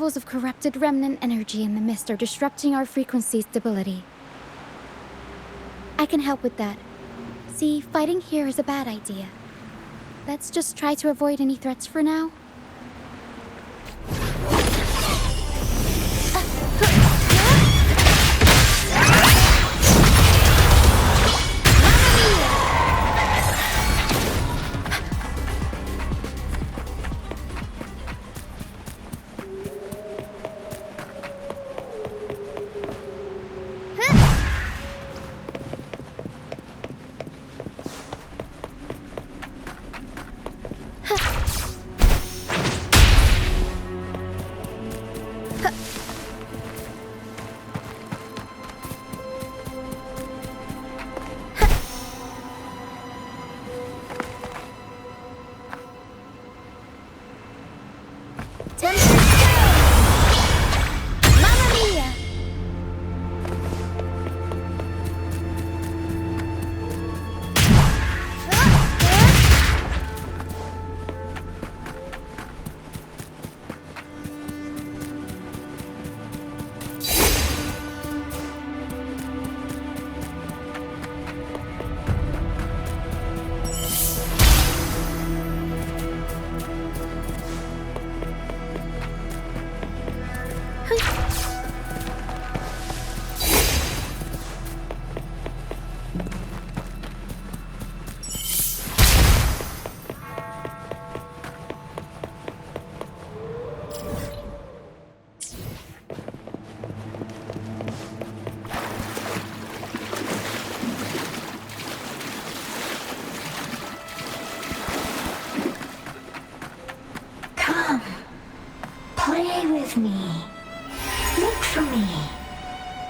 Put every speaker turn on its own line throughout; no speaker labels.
levels of corrupted remnant energy in the mist are disrupting our frequency stability. I can help with that. See, fighting here is a bad idea. Let's just try to avoid any threats for now.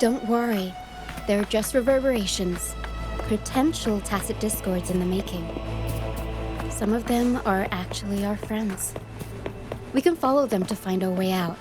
Don't worry. They're just reverberations. Potential tacit discords in the making. Some of them are actually our friends. We can follow them to find our way out.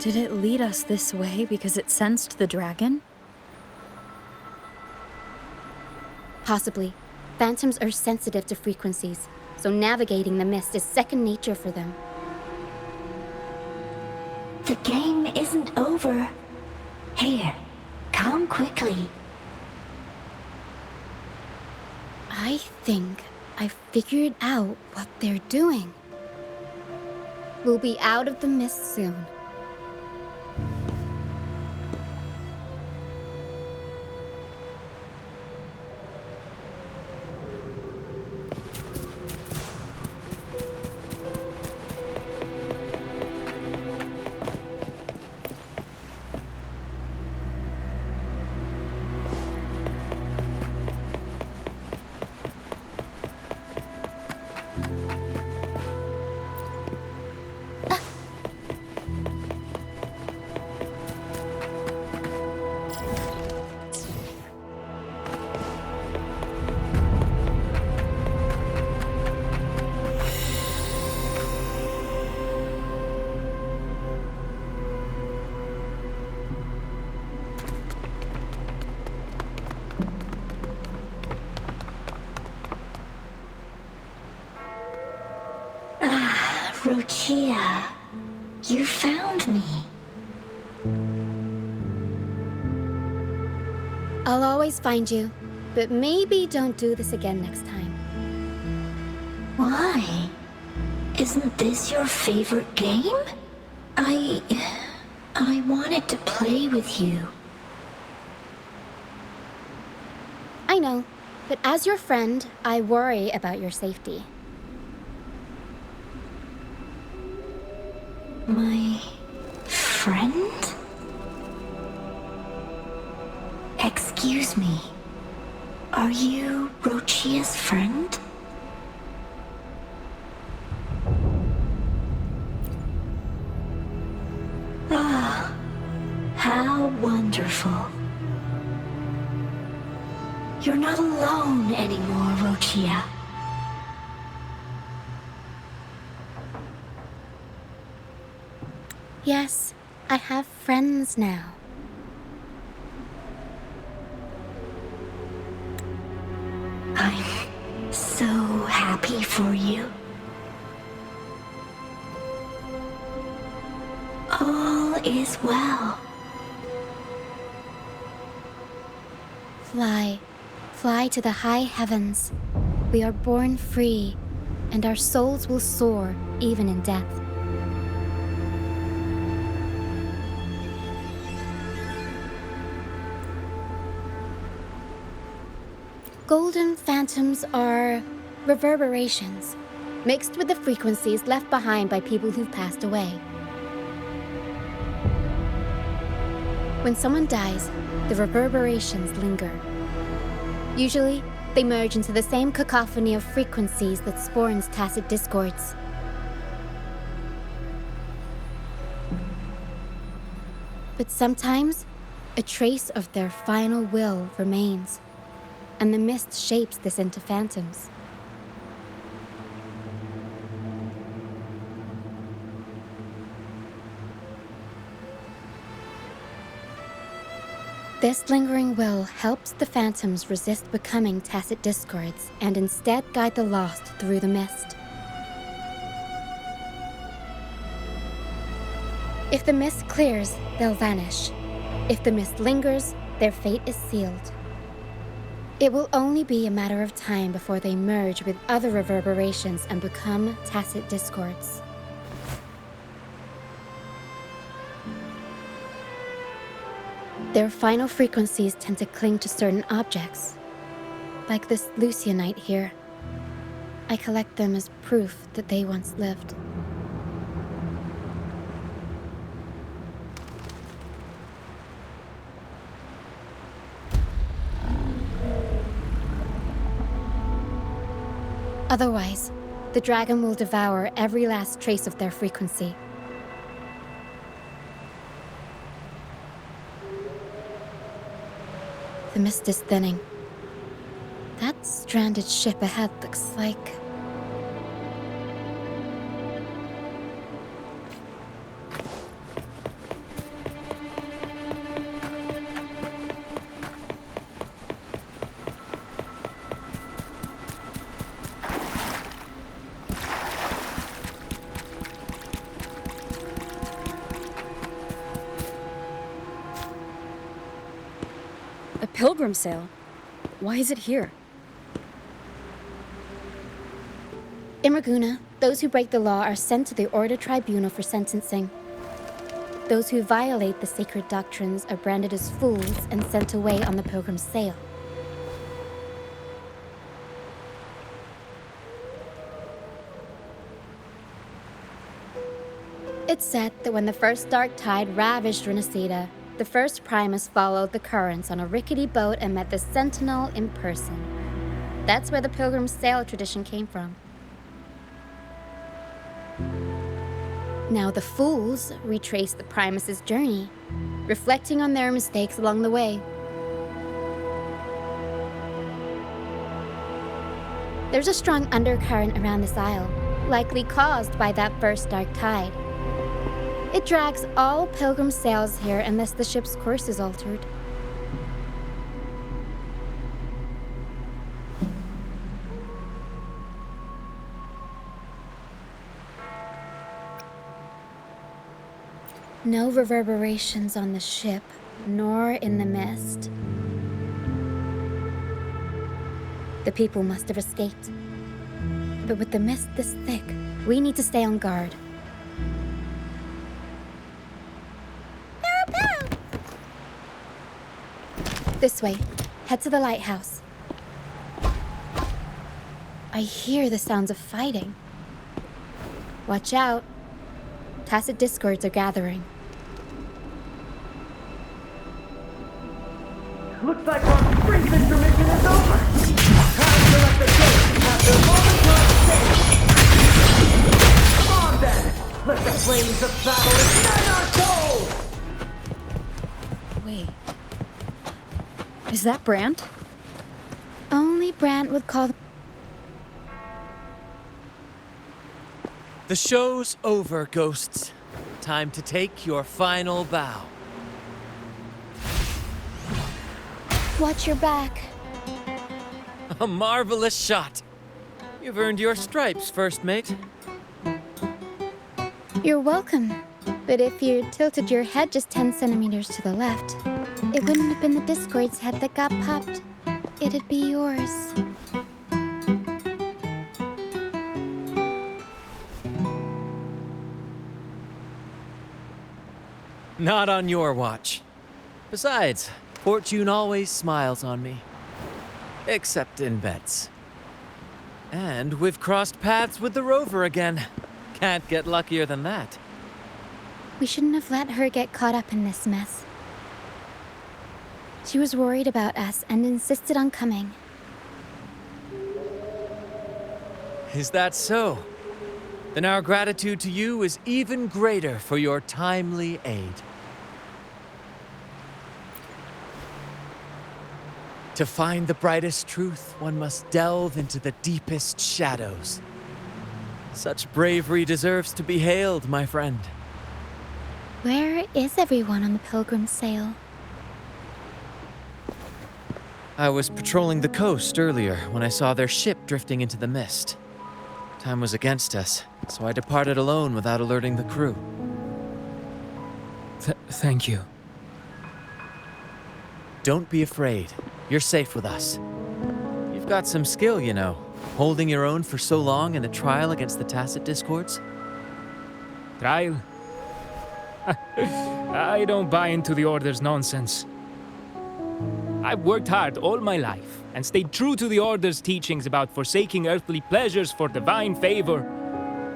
Did it lead us this way because it sensed the dragon?
Possibly. Phantoms are sensitive to frequencies, so navigating the mist is second nature for them.
The game isn't over. Here, come quickly.
I think I figured out what they're doing. We'll be out of the mist soon.
Rochia, you found me.
I'll always find you, but maybe don't do this again next time.
Why? Isn't this your favorite game? I wanted to play with you.
I know. But as your friend, I worry about your safety.
My friend? Excuse me. Are you Rochia's friend? Ah, how wonderful. You're not alone anymore, Rochia.
Yes, I have friends now.
I'm so happy for you. All is well.
Fly. Fly to the high heavens. We are born free, and our souls will soar even in death. Golden phantoms are reverberations, mixed with the frequencies left behind by people who've passed away. When someone dies, the reverberations linger. Usually, they merge into the same cacophony of frequencies that spawns tacit discords. But sometimes, a trace of their final will remains, and the mist shapes this into phantoms. This lingering will helps the phantoms resist becoming tacit discords and instead guide the lost through the mist. If the mist clears, they'll vanish. If the mist lingers, their fate is sealed. It will only be a matter of time before they merge with other reverberations and become tacit discords. Their final frequencies tend to cling to certain objects, like this Lucianite here. I collect them as proof that they once lived. Otherwise, the dragon will devour every last trace of their frequency. The mist is thinning. That stranded ship ahead looks like...
A pilgrim sale? Why is it here?
In Raguna, those who break the law are sent to the Order Tribunal for sentencing. Those who violate the sacred doctrines are branded as fools and sent away on the pilgrim's sale. It's said that when the first dark tide ravaged Renacida, the first Primus followed the currents on a rickety boat and met the Sentinel in person. That's where the pilgrim's sail tradition came from. Now the fools retrace the Primus's journey, reflecting on their mistakes along the way. There's a strong undercurrent around this isle, likely caused by that first dark tide. It drags all pilgrim sails here unless the ship's course is altered. No reverberations on the ship, nor in the mist. The people must have escaped. But with the mist this thick, we need to stay on guard. This way. Head to the lighthouse. I hear the sounds of fighting. Watch out. Tacit discords are gathering.
Looks like our brief intermission is over. Time to let the ghosts have their moment to escape. Come on then! Let the flames of battle ignite our souls!
Wait. Is that Brant?
Only Brant would call.
The show's over, ghosts. Time to take your final bow.
Watch your back.
A marvelous shot. You've earned your stripes, first mate.
You're welcome. But if you tilted your head just 10 centimeters to the left, it wouldn't have been the Discord's head that got popped. It'd be yours.
Not on your watch. Besides, fortune always smiles on me. Except in bets. And we've crossed paths with the rover again. Can't get luckier than that.
We shouldn't have let her get caught up in this mess. She was worried about us and insisted on coming.
Is that so? Then our gratitude to you is even greater for your timely aid. To find the brightest truth, one must delve into the deepest shadows. Such bravery deserves to be hailed, my friend.
Where is everyone on the Pilgrim's sail?
I was patrolling the coast earlier when I saw their ship drifting into the mist. Time was against us, so I departed alone without alerting the crew.
Thank you.
Don't be afraid. You're safe with us. You've got some skill, you know, holding your own for so long in the trial against the Tacit Discords.
Trial? I don't buy into the Order's nonsense. I've worked hard all my life and stayed true to the Order's teachings about forsaking earthly pleasures for divine favor.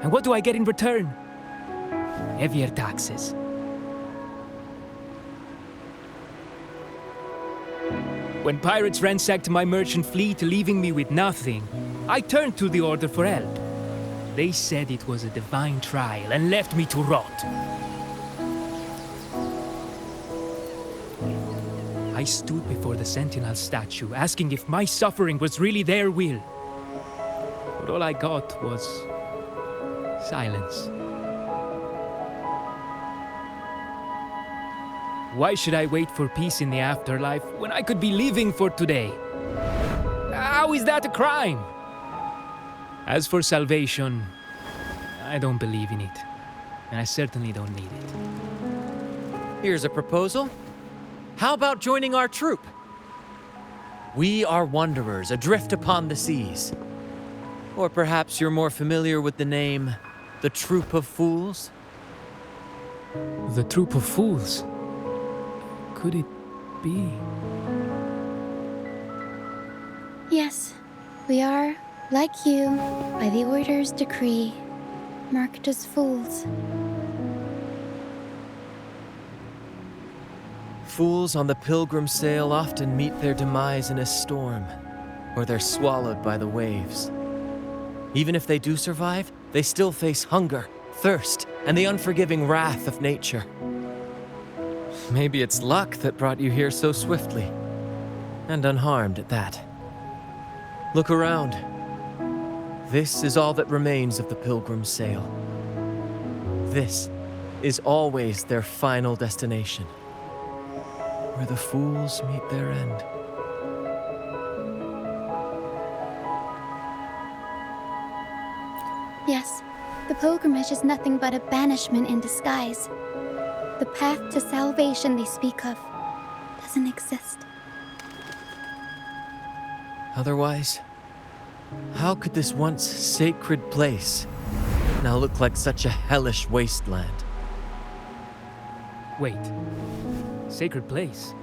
And what do I get in return? Heavier taxes. When pirates ransacked my merchant fleet, leaving me with nothing, I turned to the Order for help. They said it was a divine trial and left me to rot. I stood before the Sentinel statue, asking if my suffering was really their will. But all I got was silence. Why should I wait for peace in the afterlife when I could be living for today? How is that a crime? As for salvation, I don't believe in it. And I certainly don't need it.
Here's a proposal. How about joining our troop? We are wanderers adrift upon the seas. Or perhaps you're more familiar with the name, the Troop of Fools?
The Troop of Fools? Could it be?
Yes, we are, like you, by the Order's decree, marked as fools.
Fools on the pilgrim sail often meet their demise in a storm, or they're swallowed by the waves. Even if they do survive, they still face hunger, thirst, and the unforgiving wrath of nature. Maybe it's luck that brought you here so swiftly, and unharmed at that. Look around. This is all that remains of the pilgrim's sail. This is always their final destination, where the fools meet their end.
Yes, the pilgrimage is nothing but a banishment in disguise. The path to salvation they speak of doesn't exist.
Otherwise, how could this once sacred place now look like such a hellish wasteland?
Wait. Sacred place?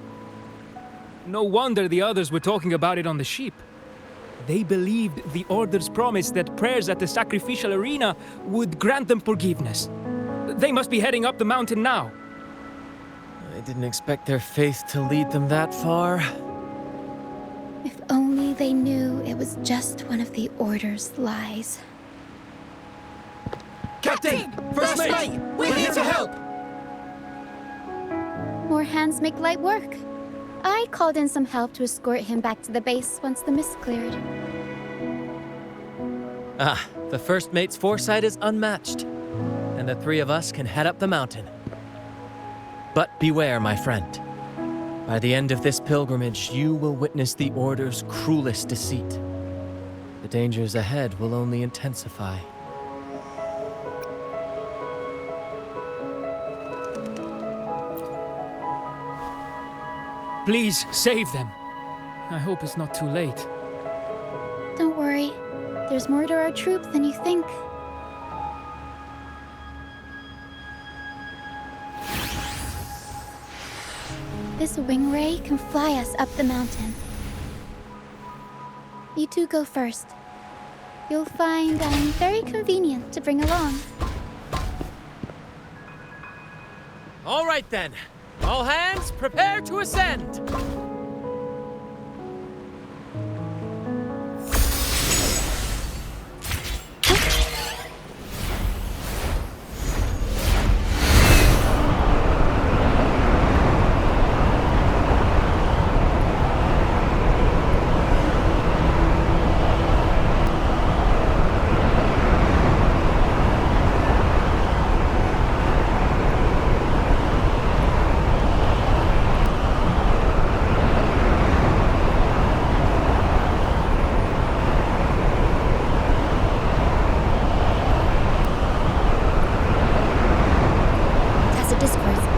No wonder the others were talking about it on the ship. They believed the Order's promise that prayers at the sacrificial arena would grant them forgiveness. They must be heading up the mountain now.
I didn't expect their faith to lead them that far.
If only they knew it was just one of the Order's lies.
Captain! First mate! We're here to help!
More hands make light work. I called in some help to escort him back to the base once the mist cleared.
Ah, the first mate's foresight is unmatched, and the three of us can head up the mountain. But beware, my friend. By the end of this pilgrimage, you will witness the Order's cruelest deceit. The dangers ahead will only intensify.
Please, save them. I hope it's not too late.
Don't worry. There's more to our troops than you think. This wing ray can fly us up the mountain. You two go first. You'll find I'm very convenient to bring along.
All right then. All hands, prepare to ascend!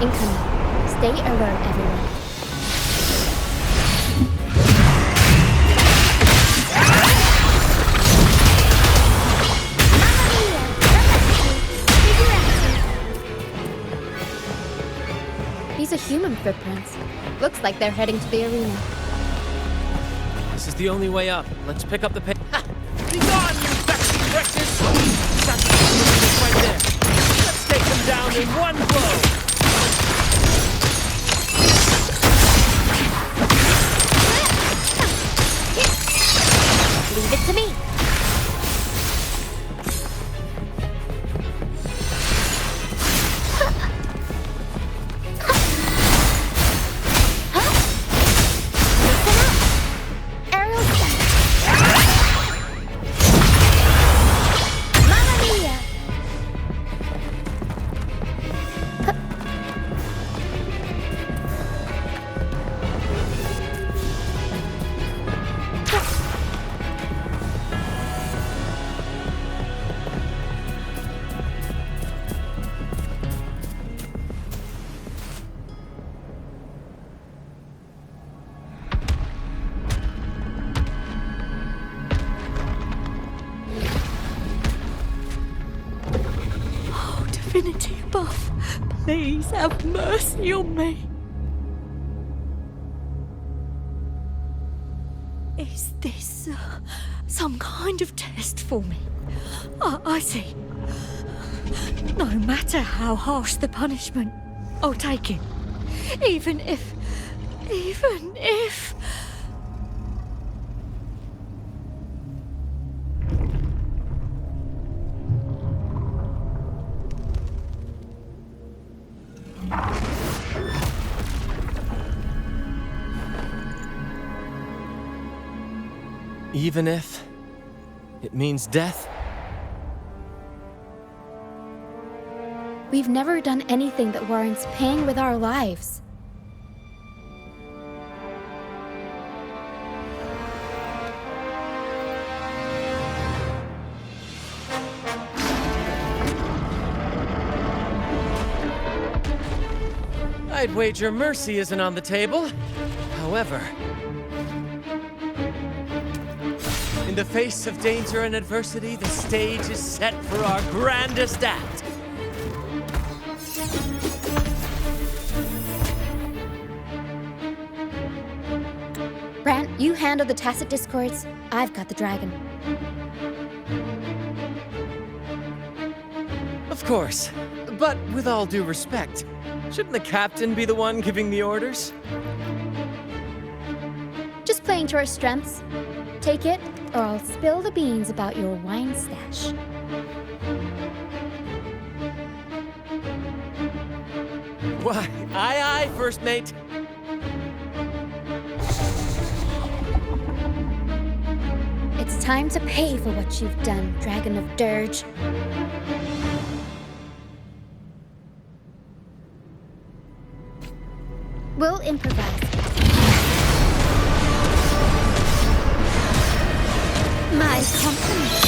Incoming. Stay alert, everyone. These are human footprints. Looks like they're heading to the arena.
This is the only way up. Let's pick up the pace. Ha! Be gone, you vaccine wretches! That's right there. Let's take them down in one blow.
Leave it to me.
Divinity above, please have mercy on me. Is this some kind of test for me? I see. No matter how harsh the punishment, I'll take it. Even if...
Even if it means death?
We've never done anything that warrants paying with our lives.
I'd wager mercy isn't on the table. However, in the face of danger and adversity, the stage is set for our grandest act.
Brant, You handle the tacit discords, I've got the dragon.
Of course. But with all due respect, shouldn't the captain be the one giving the orders?
Just playing to our strengths. Take it, or I'll spill the beans about your wine stash.
Why, aye, first mate.
It's time to pay for what you've done, Dragon of Dirge. We'll improvise. My compliments.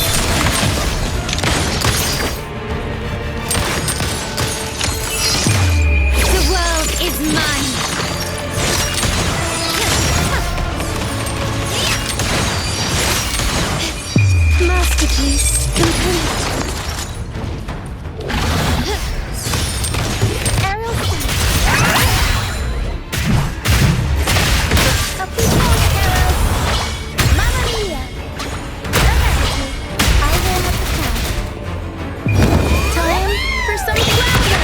The world is mine. Masterpiece complete. Aerial flight. A people arrow. Mamma mia. I ran up the path. Time for some flounder.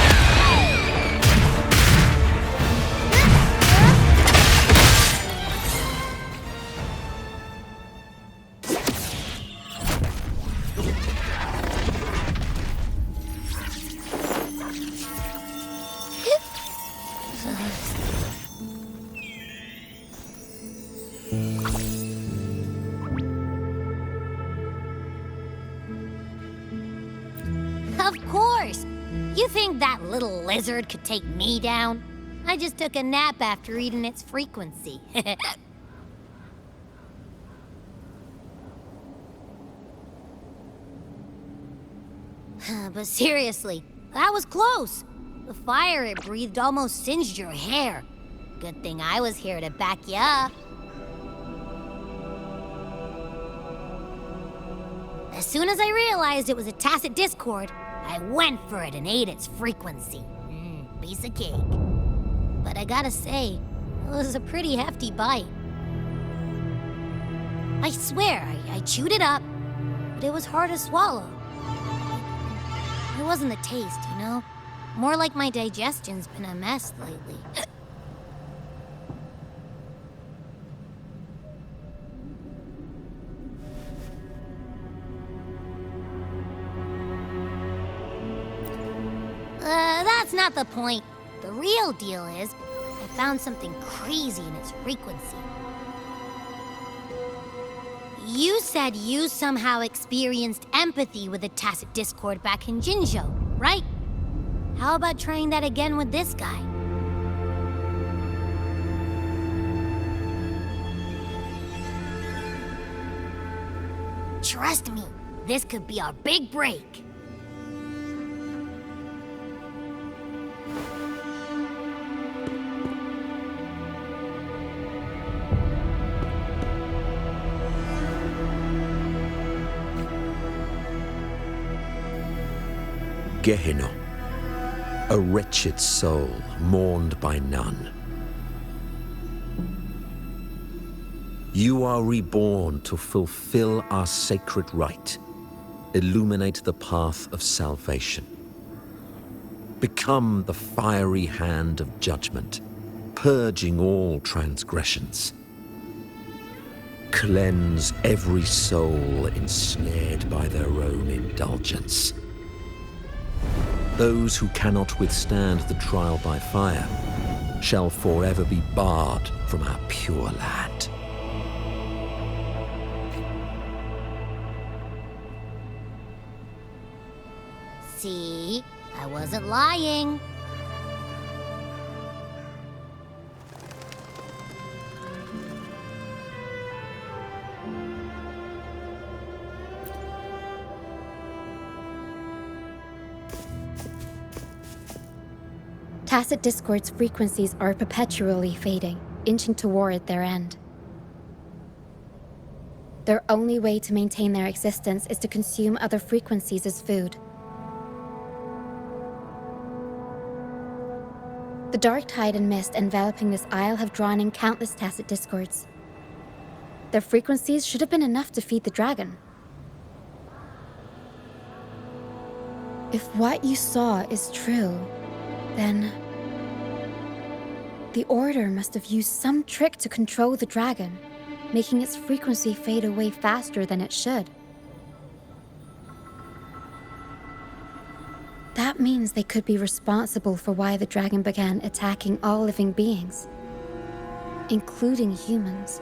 Of course! You think that little lizard could take me down? I just took a nap after eating its frequency. But seriously, that was close. The fire it breathed almost singed your hair. Good thing I was here to back you up. As soon as I realized it was a tacit discord, I went for it and ate its frequency. Piece of cake. But I gotta say, it was a pretty hefty bite. I swear, I chewed it up, but it was hard to swallow. It wasn't the taste, you know? More like my digestion's been a mess lately. That's not the point. The real deal is, I found something crazy in its frequency. You said you somehow experienced empathy with the tacit discord back in Jinzhou, right? How about trying that again with this guy? Trust me, this could be our big break.
Gehenna, a wretched soul mourned by none. You are reborn to fulfill our sacred rite, illuminate the path of salvation. Become the fiery hand of judgment, purging all transgressions. Cleanse every soul ensnared by their own indulgence. Those who cannot withstand the trial by fire shall forever be barred from our pure land.
See? I wasn't lying.
Tacit discord's frequencies are perpetually fading, inching toward their end. Their only way to maintain their existence is to consume other frequencies as food. The dark tide and mist enveloping this isle have drawn in countless tacit discords. Their frequencies should have been enough to feed the dragon. If what you saw is true, then the Order must have used some trick to control the dragon, making its frequency fade away faster than it should. That means they could be responsible for why the dragon began attacking all living beings, including humans.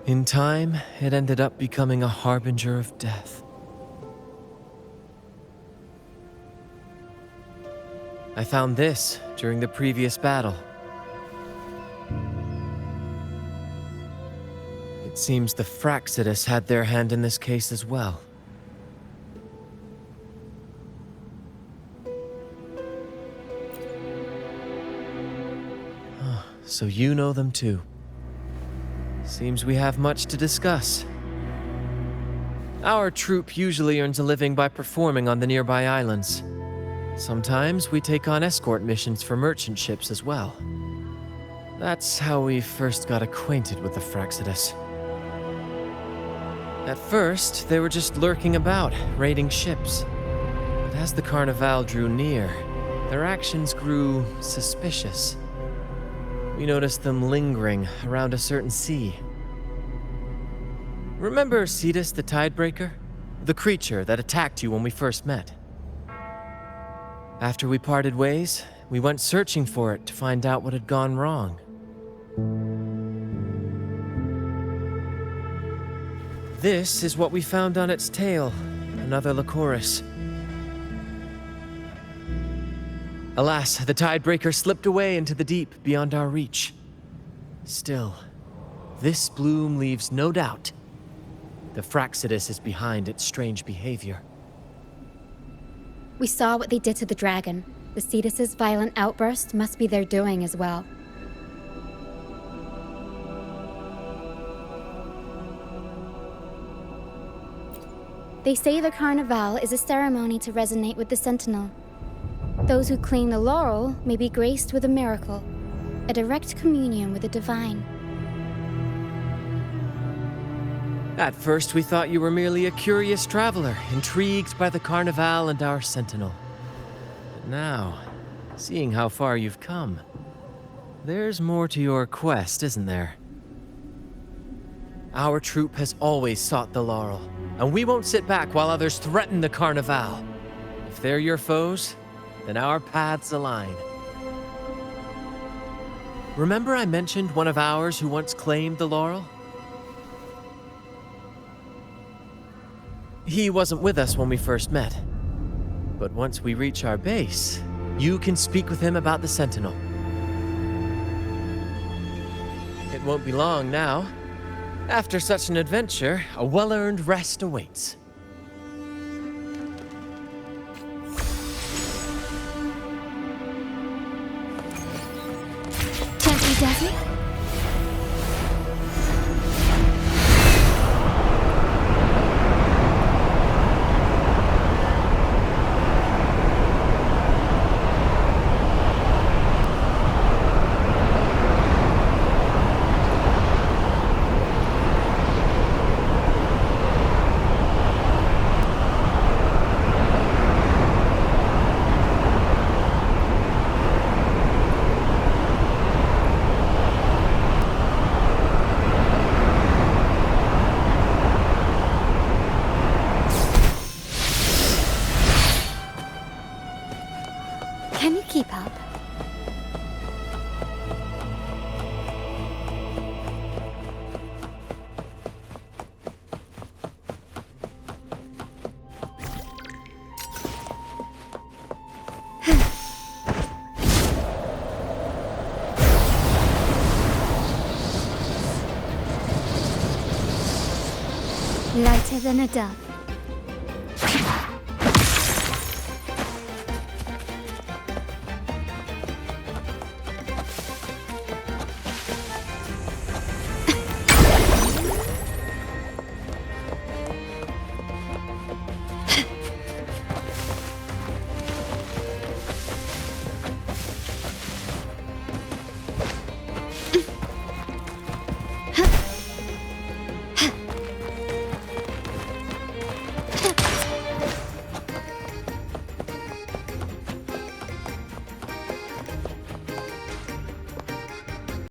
In time, it ended up becoming a harbinger of death. I found this during the previous battle. It seems the Fraxidus had their hand in this case as well. So you know them too. Seems we have much to discuss. Our troop usually earns a living by performing on the nearby islands. Sometimes we take on escort missions for merchant ships as well. That's how we first got acquainted with the Fraxidus. At first, they were just lurking about, raiding ships. But as the Carnival drew near, their actions grew suspicious. We noticed them lingering around a certain sea. Remember Cetus the Tidebreaker? The creature that attacked you when we first met? After we parted ways, we went searching for it to find out what had gone wrong. This is what we found on its tail, another Lycoris. Alas, the Tidebreaker slipped away into the deep beyond our reach. Still, this bloom leaves no doubt. The Fraxidus is behind its strange behavior.
We saw what they did to the dragon. The Cetus's violent outburst must be their doing as well. They say the Carnival is a ceremony to resonate with the Sentinel. Those who claim the laurel may be graced with a miracle, a direct communion with the divine.
At first, we thought you were merely a curious traveler, intrigued by the Carnival and our Sentinel. But now, seeing how far you've come, there's more to your quest, isn't there? Our troop has always sought the laurel, and we won't sit back while others threaten the Carnival. If they're your foes, then our paths align. Remember I mentioned one of ours who once claimed the laurel? He wasn't with us when we first met. But once we reach our base, you can speak with him about the Sentinel. It won't be long now. After such an adventure, a well-earned rest awaits.
Gently, Desert? Can you keep up? Lighter than a dove.